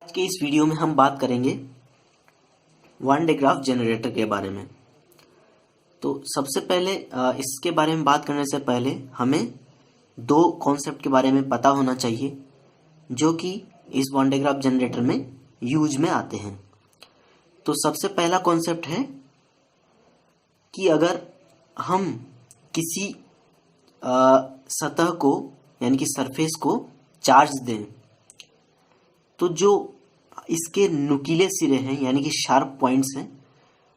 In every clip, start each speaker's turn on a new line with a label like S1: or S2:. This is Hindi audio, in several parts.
S1: आज के इस वीडियो में हम बात करेंगे वन डे ग्राफ जनरेटर के बारे में। तो सबसे पहले इसके बारे में बात करने से पहले हमें दो कॉन्सेप्ट के बारे में पता होना चाहिए जो कि इस वन डे ग्राफ जनरेटर में यूज में आते हैं। तो सबसे पहला कॉन्सेप्ट है कि अगर हम किसी सतह को यानी कि सरफेस को चार्ज दें तो जो इसके नुकीले सिरे हैं यानी कि शार्प पॉइंट्स हैं,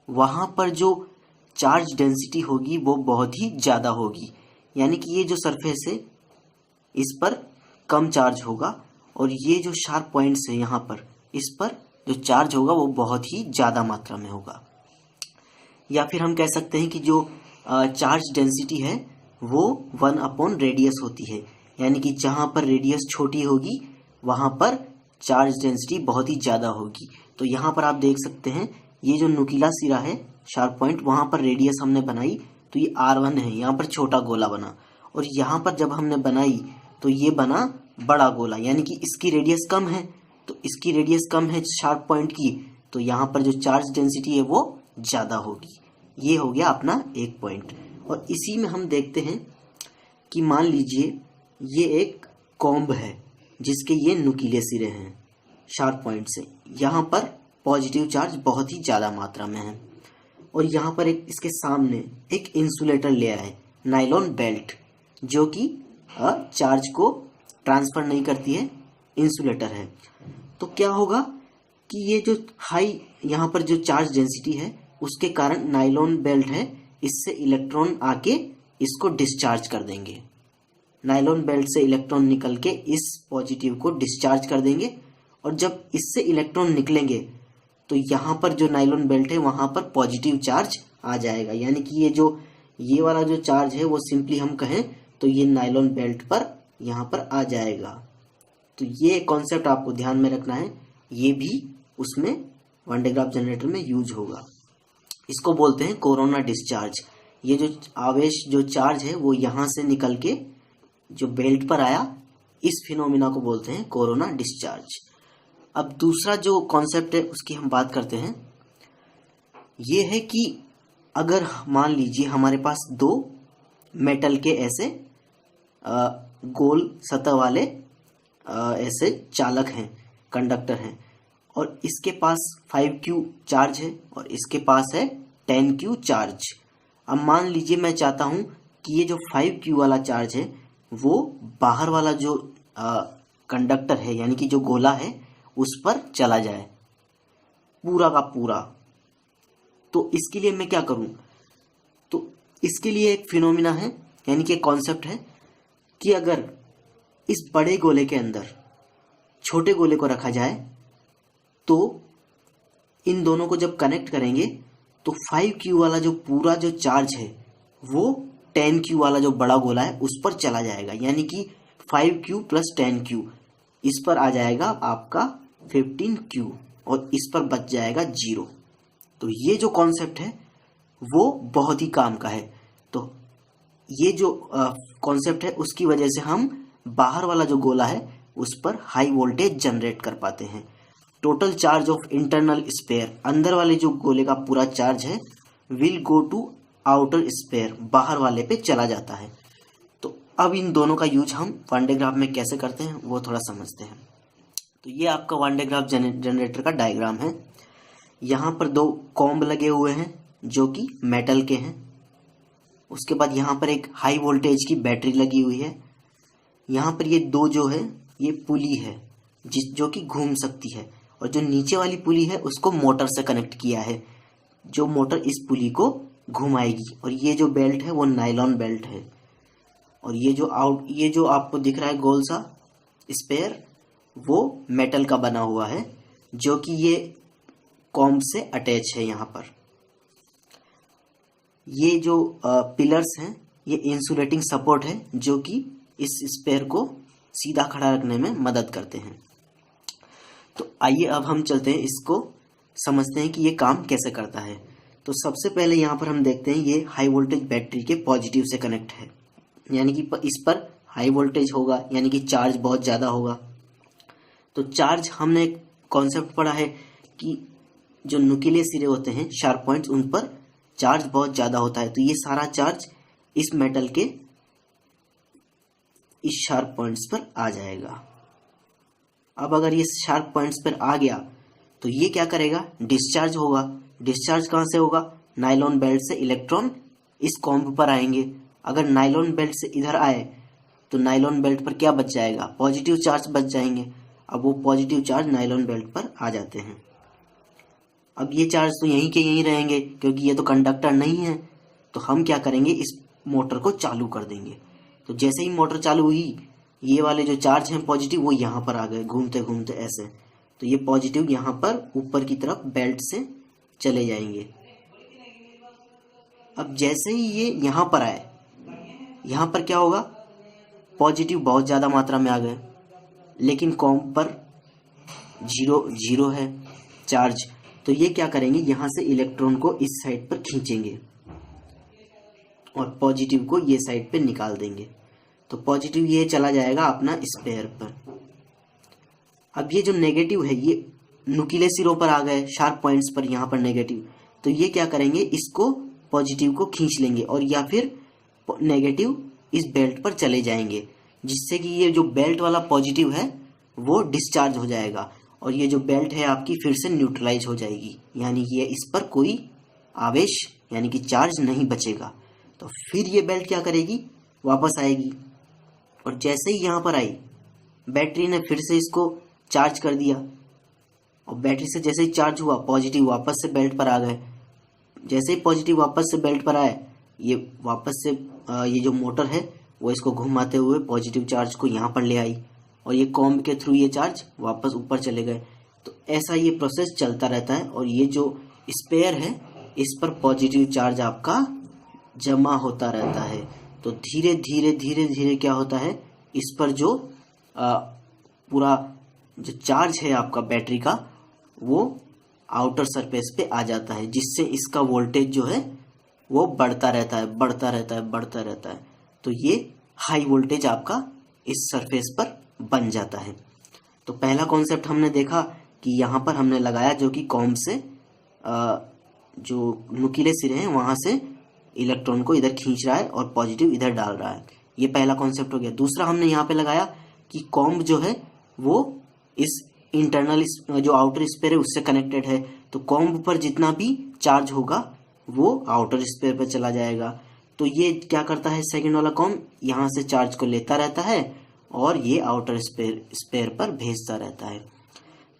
S1: वहाँ पर जो चार्ज डेंसिटी होगी वो बहुत ही ज़्यादा होगी। यानी कि ये जो सरफेस है इस पर कम चार्ज होगा और ये जो शार्प पॉइंट्स हैं यहाँ पर, इस पर जो चार्ज होगा वो बहुत ही ज़्यादा मात्रा में होगा। या फिर हम कह सकते हैं कि जो चार्ज डेंसिटी है वो 1 रेडियस होती है। यानी कि जहाँ पर रेडियस छोटी होगी वहाँ पर चार्ज डेंसिटी बहुत ही ज़्यादा होगी। तो यहाँ पर आप देख सकते हैं ये जो नुकीला सिरा है शार्प पॉइंट, वहाँ पर रेडियस हमने बनाई तो ये R1 है, यहाँ पर छोटा गोला बना। और यहाँ पर जब हमने बनाई तो ये बना बड़ा गोला, यानी कि इसकी रेडियस कम है। तो इसकी रेडियस कम है शार्प पॉइंट की, तो यहाँ पर जो चार्ज डेंसिटी है वो ज़्यादा होगी। ये हो गया अपना एक पॉइंट। और इसी में हम देखते हैं कि मान लीजिए ये एक कॉम्ब है जिसके ये नुकीले सिरे हैं शार्प पॉइंट से। यहाँ पर पॉजिटिव चार्ज बहुत ही ज़्यादा मात्रा में है और यहाँ पर एक इसके सामने एक इंसुलेटर लेयर है, नायलॉन बेल्ट, जो कि चार्ज को ट्रांसफ़र नहीं करती है, इंसुलेटर है। तो क्या होगा कि ये जो हाई यहाँ पर जो चार्ज डेंसिटी है उसके कारण नायलॉन बेल्ट है, इससे इलेक्ट्रॉन आके इसको डिस्चार्ज कर देंगे। नायलॉन बेल्ट से इलेक्ट्रॉन निकल के इस पॉजिटिव को डिस्चार्ज कर देंगे और जब इससे इलेक्ट्रॉन निकलेंगे तो यहाँ पर जो नायलॉन बेल्ट है वहाँ पर पॉजिटिव चार्ज आ जाएगा। यानी कि ये वाला जो चार्ज है वो सिंपली हम कहें तो ये नायलॉन बेल्ट पर यहाँ पर आ जाएगा। तो ये कॉन्सेप्ट आपको ध्यान में रखना है, ये भी उसमें वन डे ग्राफ जनरेटर में यूज होगा। इसको बोलते हैं कोरोना डिस्चार्ज। ये जो आवेश जो चार्ज है वो यहाँ से निकल के जो बेल्ट पर आया, इस फिनोमिना को बोलते हैं कोरोना डिस्चार्ज। अब दूसरा जो कॉन्सेप्ट है उसकी हम बात करते हैं। ये है कि अगर मान लीजिए हमारे पास दो मेटल के ऐसे गोल सतह वाले ऐसे चालक हैं, कंडक्टर हैं, और इसके पास 5Q चार्ज है और इसके पास है 10Q चार्ज। अब मान लीजिए मैं चाहता हूँ कि ये जो 5Q वाला चार्ज है वो बाहर वाला जो कंडक्टर है यानी कि जो गोला है उस पर चला जाए पूरा का पूरा। तो इसके लिए मैं क्या करूं? तो इसके लिए एक फिनोमिना है यानी कि एक कॉन्सेप्ट है कि अगर इस बड़े गोले के अंदर छोटे गोले को रखा जाए तो इन दोनों को जब कनेक्ट करेंगे तो 5Q वाला जो पूरा जो चार्ज है वो 10Q वाला जो बड़ा गोला है उस पर चला जाएगा। यानी कि 5Q + 10Q, इस पर आ जाएगा आपका 15Q और इस पर बच जाएगा 0। तो ये जो कॉन्सेप्ट है वो बहुत ही काम का है। तो ये जो कॉन्सेप्ट है उसकी वजह से हम बाहर वाला जो गोला है उस पर हाई वोल्टेज जनरेट कर पाते हैं। Total charge of internal sphere, अंदर वाले जो गोले का पूरा चार्ज है, will go to outer sphere, बाहर वाले पे चला जाता है। तो अब इन दोनों का यूज हम वन डे ग्राफ में कैसे करते हैं वो थोड़ा समझते हैं। तो ये आपका वन डे ग्राफ जनरेटर का डायग्राम है। यहाँ पर दो कॉम्ब लगे हुए हैं जो कि मेटल के हैं। उसके बाद यहाँ पर एक हाई वोल्टेज की बैटरी लगी हुई है। यहाँ पर ये दो जो है ये पुली है जो कि घूम सकती है, और जो नीचे वाली पुली है उसको मोटर से कनेक्ट किया है, जो मोटर इस पुली को घुमाएगी। और ये जो बेल्ट है वो नायलॉन बेल्ट है। और ये जो आपको दिख रहा है गोल सा स्पेयर, वो मेटल का बना हुआ है जो कि ये कॉम्ब से अटैच है। यहाँ पर ये जो पिलर्स हैं ये इंसुलेटिंग सपोर्ट है जो कि इस स्पेयर को सीधा खड़ा रखने में मदद करते हैं। तो आइए अब हम चलते हैं, इसको समझते हैं कि ये काम कैसे करता है। तो सबसे पहले यहाँ पर हम देखते हैं ये हाई वोल्टेज बैटरी के पॉजिटिव से कनेक्ट है, यानी कि इस पर हाई वोल्टेज होगा यानी कि चार्ज बहुत ज़्यादा होगा। तो चार्ज हमने कॉन्सेप्ट पढ़ा है कि जो नुकीले सिरे होते हैं, शार्प पॉइंट्स, उन पर चार्ज बहुत ज़्यादा होता है। तो ये सारा चार्ज इस मेटल के इस शार्प पॉइंट्स पर आ जाएगा। अब अगर ये शार्प पॉइंट्स पर आ गया तो ये क्या करेगा, डिस्चार्ज होगा। डिस्चार्ज कहाँ से होगा, नायलॉन बेल्ट से इलेक्ट्रॉन इस कॉम्ब पर आएंगे। अगर नायलॉन बेल्ट से इधर आए तो नायलॉन बेल्ट पर क्या बच जाएगा, पॉजिटिव चार्ज बच जाएंगे। अब वो पॉजिटिव चार्ज नायलॉन बेल्ट पर आ जाते हैं। अब ये चार्ज तो यहीं के यहीं रहेंगे क्योंकि ये तो कंडक्टर नहीं है। तो हम क्या करेंगे, इस मोटर को चालू कर देंगे। तो जैसे ही मोटर चालू हुई, ये वाले जो चार्ज हैं पॉजिटिव, वो यहाँ पर आ गए घूमते घूमते ऐसे। तो ये पॉजिटिव यहाँ पर ऊपर की तरफ बेल्ट से चले जाएंगे। अब जैसे ही ये यहाँ पर आए, यहाँ पर क्या होगा, पॉजिटिव बहुत ज़्यादा मात्रा में आ गए, लेकिन कॉम्ब पर जीरो है चार्ज। तो ये क्या करेंगे, यहाँ से इलेक्ट्रॉन को इस साइड पर खींचेंगे और पॉजिटिव को ये साइड पे निकाल देंगे। तो पॉजिटिव ये चला जाएगा अपना स्पेयर पर। अब ये जो नेगेटिव है, ये नुकीले सिरों पर आ गए, शार्प पॉइंट्स पर यहाँ पर नेगेटिव। तो ये क्या करेंगे, इसको पॉजिटिव को खींच लेंगे और या फिर नेगेटिव इस बेल्ट पर चले जाएंगे, जिससे कि ये जो बेल्ट वाला पॉजिटिव है वो डिस्चार्ज हो जाएगा और ये जो बेल्ट है आपकी फिर से न्यूट्रलाइज हो जाएगी, यानी ये इस पर कोई आवेश यानी कि चार्ज नहीं बचेगा। तो फिर ये बेल्ट क्या करेगी, वापस आएगी और जैसे ही यहाँ पर आई, बैटरी ने फिर से इसको चार्ज कर दिया और बैटरी से जैसे ही चार्ज हुआ, पॉजिटिव वापस से बेल्ट पर आ गए। जैसे ही पॉजिटिव वापस से बेल्ट पर आए, ये वापस से ये जो मोटर है वो इसको घुमाते हुए पॉजिटिव चार्ज को यहाँ पर ले आई और ये कॉम्ब के थ्रू ये चार्ज वापस ऊपर चले गए। तो ऐसा ये प्रोसेस चलता रहता है और ये जो स्पेयर है इस पर पॉजिटिव चार्ज आपका जमा होता रहता है। तो धीरे धीरे धीरे धीरे क्या होता है, इस पर जो पूरा जो चार्ज है आपका बैटरी का वो आउटर सरफेस पे आ जाता है, जिससे इसका वोल्टेज जो है वो बढ़ता रहता है, बढ़ता रहता है, बढ़ता रहता है। तो ये हाई वोल्टेज आपका इस सरफेस पर बन जाता है। तो पहला कॉन्सेप्ट हमने देखा कि यहाँ पर हमने लगाया जो कि कॉम्ब से जो नुकीले सिरे हैं वहाँ से इलेक्ट्रॉन को इधर खींच रहा है और पॉजिटिव इधर डाल रहा है। ये पहला कॉन्सेप्ट हो गया। दूसरा हमने यहाँ पे लगाया कि कॉम्ब जो है वो इस इंटरनल जो आउटर स्पेयर है उससे कनेक्टेड है। तो कॉम्ब पर जितना भी चार्ज होगा वो आउटर स्पेयर पर चला जाएगा। तो ये क्या करता है, सेकंड वाला कॉम्ब यहाँ से चार्ज को लेता रहता है और ये आउटर स्पेयर पर भेजता रहता है।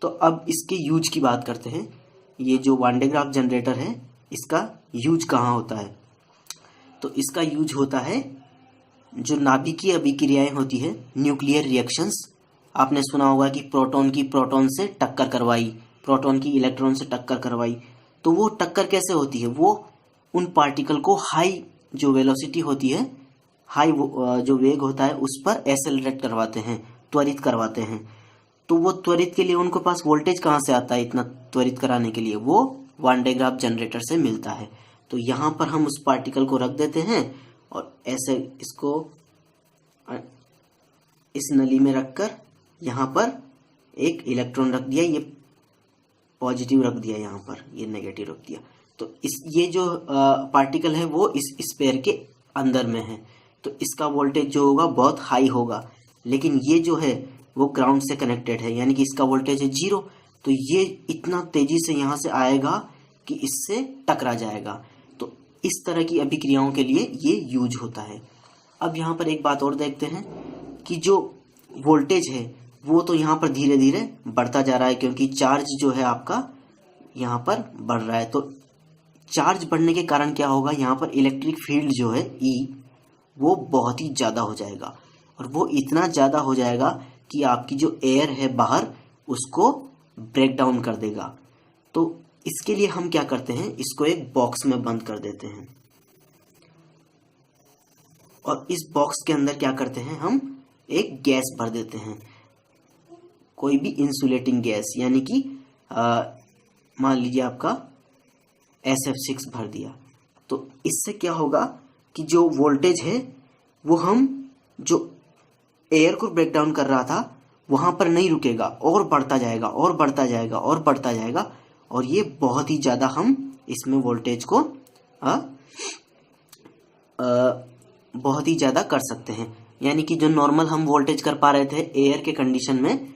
S1: तो अब इसके यूज की बात करते हैं। ये जो वान डे ग्राफ जनरेटर है इसका यूज कहाँ होता है, तो इसका यूज होता है जो नाभिकीय अभिक्रियाएं होती है, न्यूक्लियर रिएक्शंस। आपने सुना होगा कि प्रोटॉन की प्रोटॉन से टक्कर करवाई, प्रोटॉन की इलेक्ट्रॉन से टक्कर करवाई। तो वो टक्कर कैसे होती है, वो उन पार्टिकल को हाई जो वेलोसिटी होती है, हाई जो वेग होता है उस पर एक्सेलरेट करवाते हैं, त्वरित करवाते हैं। तो वो त्वरित के लिए उनके पास वोल्टेज कहाँ से आता है इतना त्वरित कराने के लिए, वो वान डे ग्राफ जनरेटर से मिलता है। तो यहाँ पर हम उस पार्टिकल को रख देते हैं और ऐसे इसको इस नली में रखकर यहाँ पर एक इलेक्ट्रॉन रख दिया, ये पॉजिटिव रख दिया, यहाँ पर ये नेगेटिव रख दिया। तो ये जो पार्टिकल है वो इस स्पेयर के अंदर में है, तो इसका वोल्टेज जो होगा बहुत हाई होगा। लेकिन ये जो है वो ग्राउंड से कनेक्टेड है, यानी कि इसका वोल्टेज है 0। तो ये इतना तेजी से यहाँ से आएगा कि इससे टकरा जाएगा। तो इस तरह की अभिक्रियाओं के लिए ये यूज होता है। अब यहाँ पर एक बात और देखते हैं कि जो वोल्टेज है वो तो यहाँ पर धीरे धीरे बढ़ता जा रहा है, क्योंकि चार्ज जो है आपका यहाँ पर बढ़ रहा है। तो चार्ज बढ़ने के कारण क्या होगा, यहाँ पर इलेक्ट्रिक फील्ड जो है E वो बहुत ही ज़्यादा हो जाएगा, और वो इतना ज़्यादा हो जाएगा कि आपकी जो एयर है बाहर उसको ब्रेक डाउन कर देगा। तो इसके लिए हम क्या करते हैं, इसको एक बॉक्स में बंद कर देते हैं और इस बॉक्स के अंदर क्या करते हैं, हम एक गैस भर देते हैं, कोई भी इंसुलेटिंग गैस, यानी कि मान लीजिए आपका SF6 भर दिया। तो इससे क्या होगा कि जो वोल्टेज है वो हम जो एयर को ब्रेक डाउन कर रहा था वहां पर नहीं रुकेगा और बढ़ता जाएगा और बढ़ता जाएगा और बढ़ता जाएगा, और ये बहुत ही ज़्यादा हम इसमें वोल्टेज को बहुत ही ज़्यादा कर सकते हैं। यानी कि जो नॉर्मल हम वोल्टेज कर पा रहे थे एयर के कंडीशन में,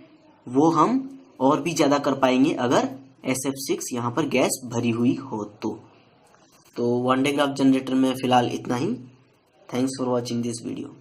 S1: वो हम और भी ज़्यादा कर पाएंगे अगर SF6 यहाँ पर गैस भरी हुई हो तो वन डे ग्राफ जनरेटर में फ़िलहाल इतना ही। Thanks for watching this video.